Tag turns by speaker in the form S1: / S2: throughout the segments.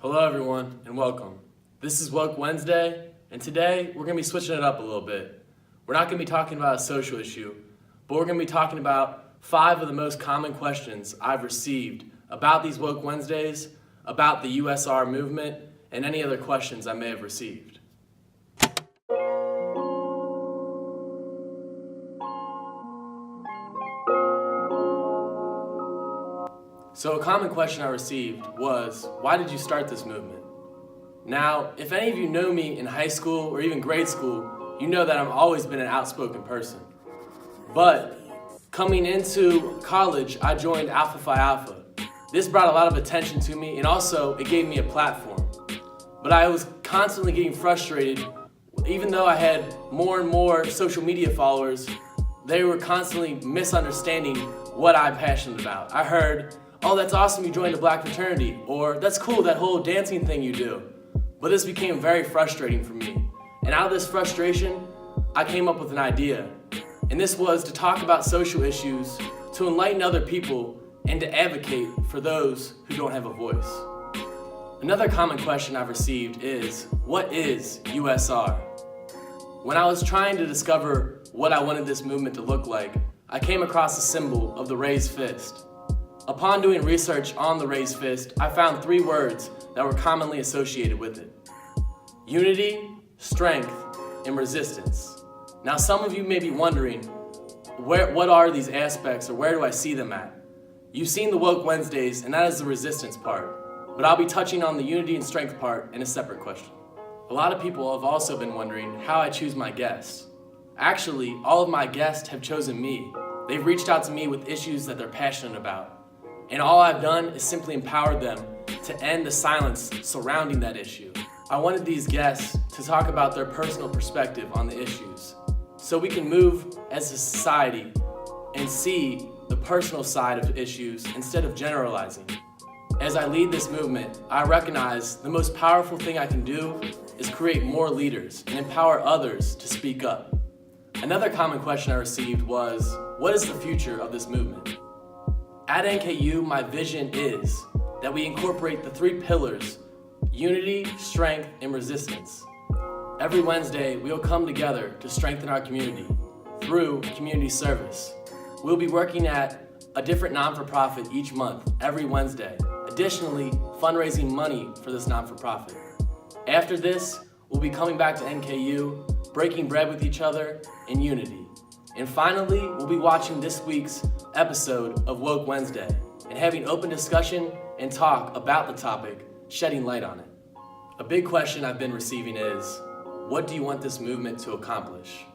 S1: Hello everyone and welcome. This is Woke Wednesday, and today we're going to be switching it up a little bit. We're not going to be talking about a social issue, but we're going to be talking about 5 of the most common questions I've received about these Woke Wednesdays, about the USR movement, and any other questions I may have received. So a common question I received was, why did you start this movement? Now, if any of you know me in high school or even grade school, you know that I've always been an outspoken person. But coming into college, I joined Alpha Phi Alpha. This brought a lot of attention to me, and also it gave me a platform. But I was constantly getting frustrated. Even though I had more and more social media followers, they were constantly misunderstanding what I'm passionate about. I heard, "Oh, that's awesome you joined a black fraternity," or "That's cool, that whole dancing thing you do." But this became very frustrating for me. And out of this frustration, I came up with an idea. And this was to talk about social issues, to enlighten other people, and to advocate for those who don't have a voice. Another common question I've received is, what is USR? When I was trying to discover what I wanted this movement to look like, I came across the symbol of the raised fist. Upon doing research on the raised fist, I found 3 words that were commonly associated with it: unity, strength, and resistance. Now some of you may be wondering, what are these aspects, or where do I see them at? You've seen the Woke Wednesdays, and that is the resistance part, but I'll be touching on the unity and strength part in a separate question. A lot of people have also been wondering how I choose my guests. Actually, all of my guests have chosen me. They've reached out to me with issues that they're passionate about. And all I've done is simply empowered them to end the silence surrounding that issue. I wanted these guests to talk about their personal perspective on the issues, so we can move as a society and see the personal side of issues instead of generalizing. As I lead this movement, I recognize the most powerful thing I can do is create more leaders and empower others to speak up. Another common question I received was, what is the future of this movement? At NKU, my vision is that we incorporate the 3 pillars: unity, strength, and resistance. Every Wednesday, we'll come together to strengthen our community through community service. We'll be working at a different non-for-profit each month, every Wednesday. Additionally, fundraising money for this non-for-profit. After this, we'll be coming back to NKU, breaking bread with each other in unity. And finally, we'll be watching this week's episode of Woke Wednesday and having open discussion and talk about the topic, shedding light on it. A big question I've been receiving is, what do you want this movement to accomplish?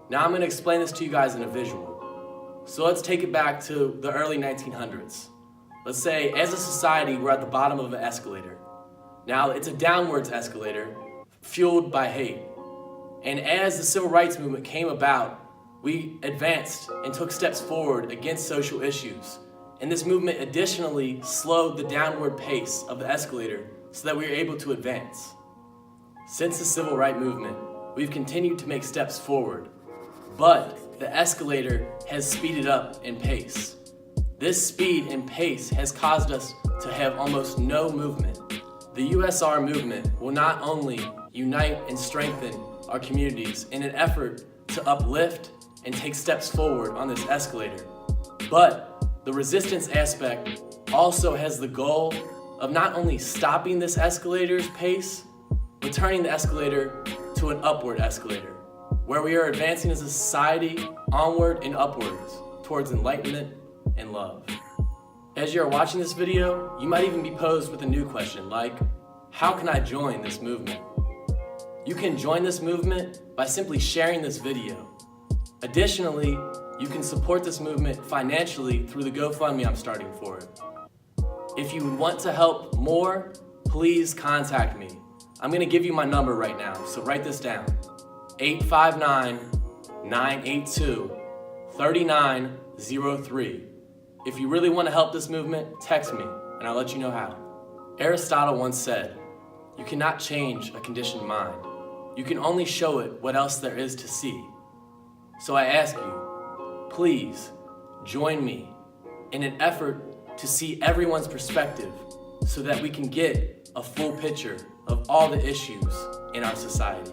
S1: Now I'm going to explain this to you guys in a visual. So let's take it back to the early 1900s. Let's say, as a society, we're at the bottom of an escalator. Now, it's a downwards escalator fueled by hate. And as the civil rights movement came about, we advanced and took steps forward against social issues. And this movement additionally slowed the downward pace of the escalator so that we were able to advance. Since the civil rights movement, we've continued to make steps forward, but the escalator has speeded up in pace. This speed and pace has caused us to have almost no movement. The USR movement will not only unite and strengthen our communities in an effort to uplift and take steps forward on this escalator, but the resistance aspect also has the goal of not only stopping this escalator's pace, but turning the escalator to an upward escalator, where we are advancing as a society onward and upwards towards enlightenment and love. As you're watching this video, you might even be posed with a new question like, how can I join this movement? You can join this movement by simply sharing this video. Additionally, you can support this movement financially through the GoFundMe I'm starting for it. If you want to help more, please contact me. I'm going to give you my number right now, so write this down. 859-982-3903. If you really want to help this movement, text me, and I'll let you know how. Aristotle once said, "You cannot change a conditioned mind. You can only show it what else there is to see." So I ask you, please join me in an effort to see everyone's perspective so that we can get a full picture of all the issues in our society.